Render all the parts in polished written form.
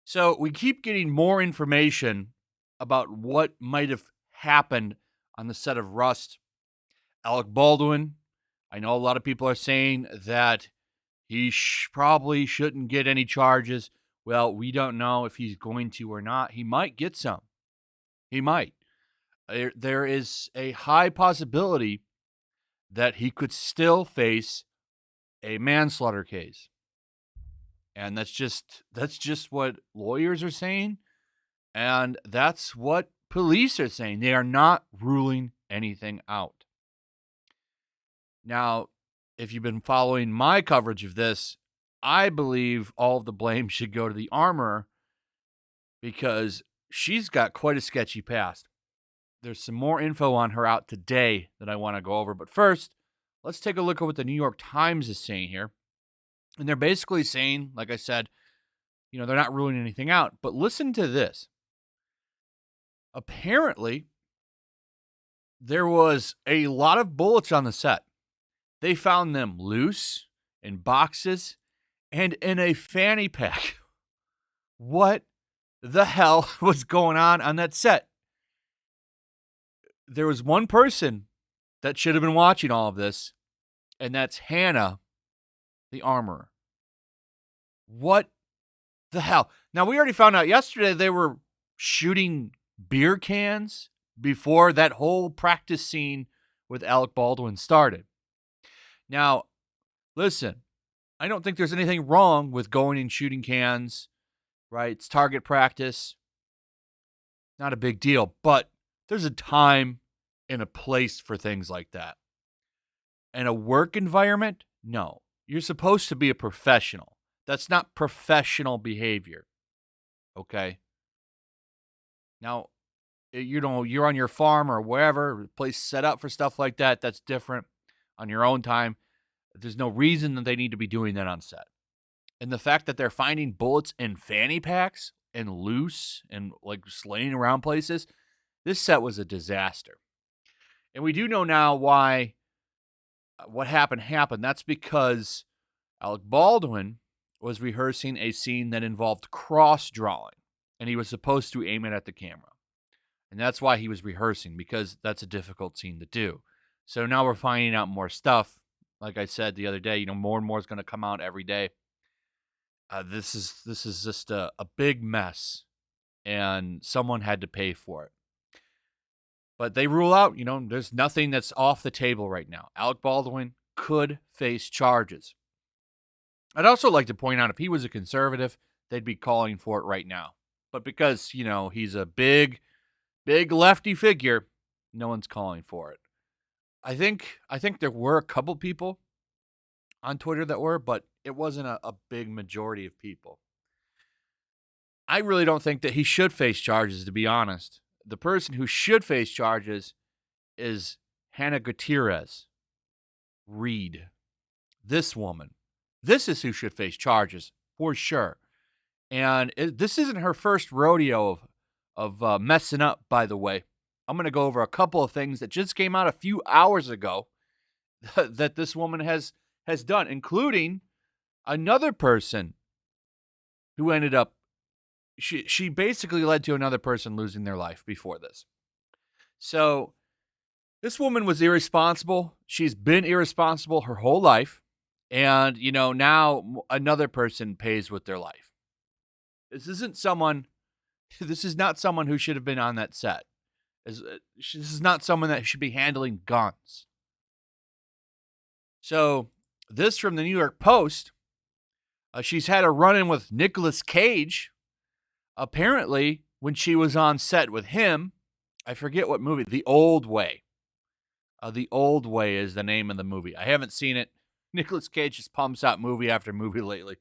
So we keep getting more information about what might have happened on the set of Rust. Alec Baldwin, I know a lot of people are saying that he probably shouldn't get any charges. Well, we don't know if he's going to or not. He might get some. He might. There is a high possibility that he could still face a manslaughter case. And that's just what lawyers are saying, and that's what police are saying. They are not ruling anything out. Now, if you've been following my coverage of this, I believe all of the blame should go to the armorer because she's got quite a sketchy past. There's some more info on her out today that I want to go over. But first, let's take a look at what the New York Times is saying here. And they're basically saying, like I said, they're not ruling anything out. But listen to this. Apparently, there was a lot of bullets on the set. They found them loose, in boxes, and in a fanny pack. What the hell was going on that set? There was one person that should have been watching all of this, and that's Hannah, the armorer. What the hell? Now, we already found out yesterday they were shooting beer cans before that whole practice scene with Alec Baldwin started. Now, listen, I don't think there's anything wrong with going and shooting cans, right? It's target practice. Not a big deal, but there's a time and a place for things like that. And a work environment? No. You're supposed to be a professional. That's not professional behavior. Okay? Now, you're on your farm or wherever, a place set up for stuff like that. That's different. On your own time. There's no reason that they need to be doing that on set. And the fact that they're finding bullets in fanny packs and loose and like just laying around places, this set was a disaster. And we do know now why what happened. That's because Alec Baldwin was rehearsing a scene that involved cross-drawing, and he was supposed to aim it at the camera. And that's why he was rehearsing, because that's a difficult scene to do. So now we're finding out more stuff. Like I said the other day, more and more is going to come out every day. This is just a big mess, and someone had to pay for it. But they rule out, there's nothing that's off the table right now. Alec Baldwin could face charges. I'd also like to point out, if he was a conservative, they'd be calling for it right now. But because, he's a big lefty figure, no one's calling for it. I think there were a couple people on Twitter that were, but it wasn't a big majority of people. I really don't think that he should face charges, to be honest. The person who should face charges is Hannah Gutierrez Reed. This woman. This is who should face charges, for sure. And this isn't her first rodeo of messing up, by the way. I'm going to go over a couple of things that just came out a few hours ago that this woman has done, including another person who ended up, she basically led to another person losing their life before this. So this woman was irresponsible. She's been irresponsible her whole life. And, now another person pays with their life. This is not someone who should have been on that set. This is not someone that should be handling guns. So this from the New York Post. She's had a run-in with Nicolas Cage. Apparently, when she was on set with him, I forget what movie, The Old Way. The Old Way is the name of the movie. I haven't seen it. Nicolas Cage just pumps out movie after movie lately.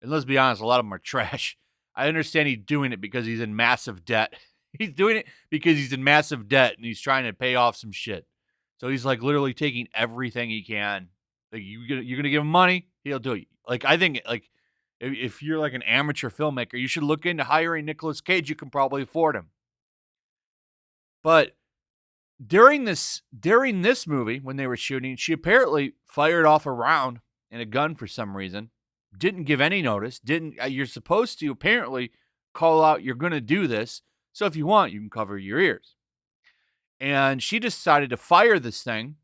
And let's be honest, a lot of them are trash. I understand he's doing it because he's in massive debt. He's doing it because he's in massive debt and he's trying to pay off some shit. So he's like literally taking everything he can. Like, you're gonna give him money, he'll do it. Like, I think, like, if you're like an amateur filmmaker, you should look into hiring Nicolas Cage. You can probably afford him. But during this movie, when they were shooting, she apparently fired off a round in a gun for some reason. Didn't give any notice. Didn't You're supposed to apparently call out you're going to do this. So if you want, you can cover your ears. And she decided to fire this thing.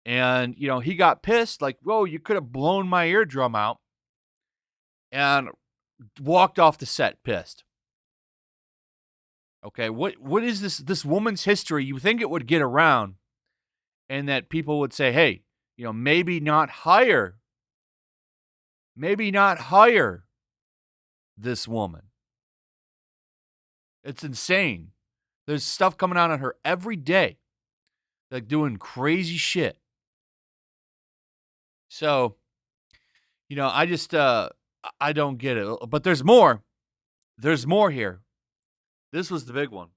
And, he got pissed, like, whoa, you could have blown my eardrum out. And walked off the set pissed. Okay, what is this woman's history? You think it would get around and that people would say, hey, maybe not hire this woman. It's insane. There's stuff coming out on her every day, like doing crazy shit. So, I just, I don't get it. But there's more. There's more here. This was the big one.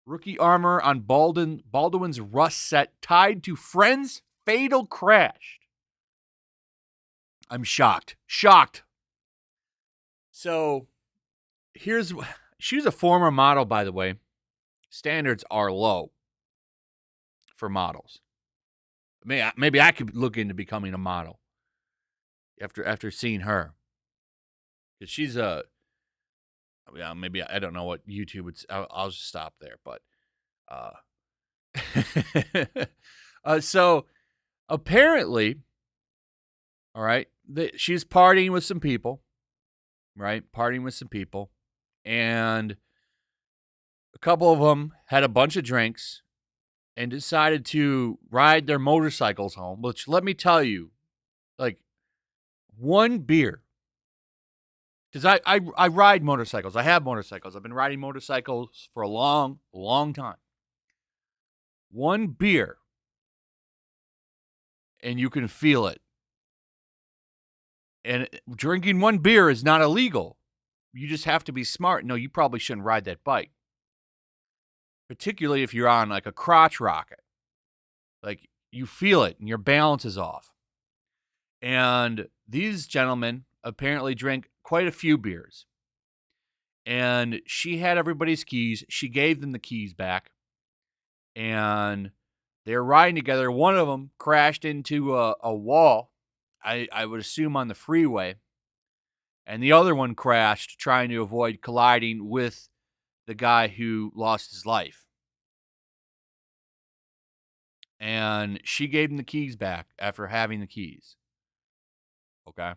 Rookie armor on Baldwin's Rust set tied to friend's fatal crash. I'm shocked. Shocked. So, she was a former model, by the way. Standards are low for models. Maybe I could look into becoming a model after seeing her. Because she's maybe I don't know what YouTube would. I'll just stop there. But so apparently, all right, she's partying with some people, right? Partying with some people, and a couple of them had a bunch of drinks and decided to ride their motorcycles home. Which, let me tell you, like, one beer. Because I ride motorcycles. I have motorcycles. I've been riding motorcycles for a long, long time. One beer, and you can feel it. And drinking one beer is not illegal. You just have to be smart. No, you probably shouldn't ride that bike. Particularly if you're on like a crotch rocket. Like, you feel it and your balance is off. And these gentlemen apparently drank quite a few beers. And she had everybody's keys. She gave them the keys back. And they were riding together. One of them crashed into a wall, I would assume on the freeway. And the other one crashed trying to avoid colliding with the guy who lost his life. And she gave him the keys back after having the keys. Okay.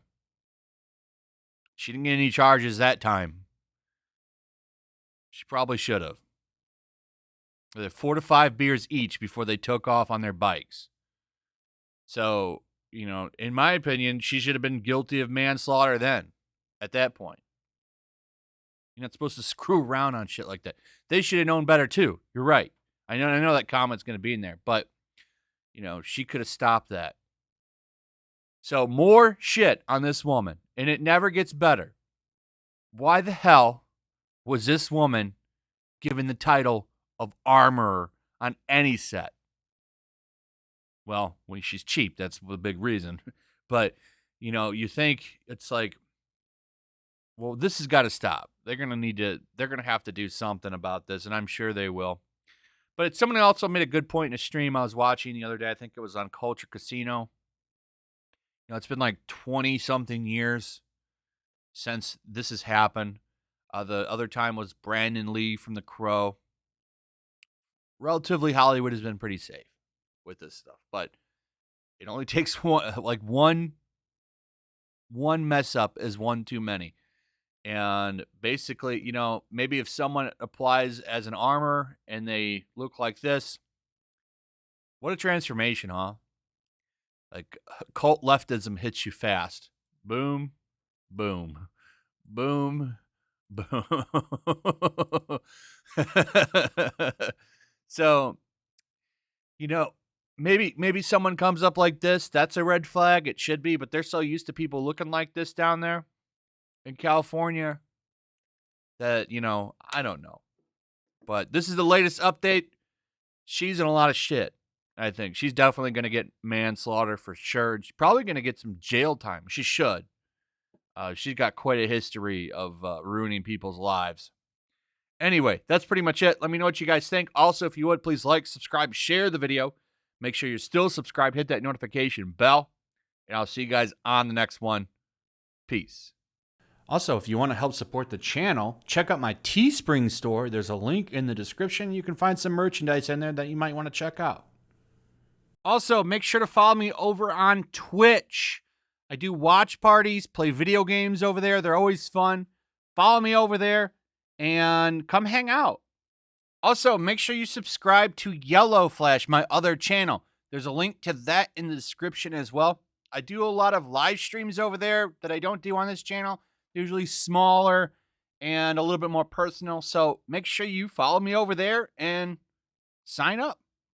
She didn't get any charges that time. She probably should have. They had 4 to 5 beers each before they took off on their bikes. So, in my opinion, she should have been guilty of manslaughter then, at that point. You're not supposed to screw around on shit like that. They should have known better too. You're right. I know that comment's going to be in there, but, she could have stopped that. So, more shit on this woman, and it never gets better. Why the hell was this woman given the title of armorer on any set? Well, when she's cheap, that's the big reason. But, you think it's like, well, this has got to stop. They're going to have to do something about this, and I'm sure they will. But someone also made a good point in a stream I was watching the other day. I think it was on Culture Casino. It's been like 20-something years since this has happened. The other time was Brandon Lee from The Crow. Relatively, Hollywood has been pretty safe with this stuff, but it only takes one mess up is one too many. And basically, maybe if someone applies as an armor and they look like this, what a transformation, huh? Like, cult leftism hits you fast. Boom, boom, boom, boom. So, maybe someone comes up like this. That's a red flag. It should be, but they're so used to people looking like this down there in California that, I don't know. But this is the latest update. She's in a lot of shit, I think. She's definitely going to get manslaughter for sure. She's probably going to get some jail time. She should. She's got quite a history of ruining people's lives. Anyway, that's pretty much it. Let me know what you guys think. Also, if you would, please like, subscribe, share the video. Make sure you're still subscribed. Hit that notification bell. And I'll see you guys on the next one. Peace. Also, if you want to help support the channel, check out my Teespring store. There's a link in the description. You can find some merchandise in there that you might want to check out. Also, make sure to follow me over on Twitch. I do watch parties, play video games over there. They're always fun. Follow me over there and come hang out. Also, make sure you subscribe to YellowFlash, my other channel. There's a link to that in the description as well. I do a lot of live streams over there that I don't do on this channel. Usually smaller and a little bit more personal. So make sure you follow me over there and sign up.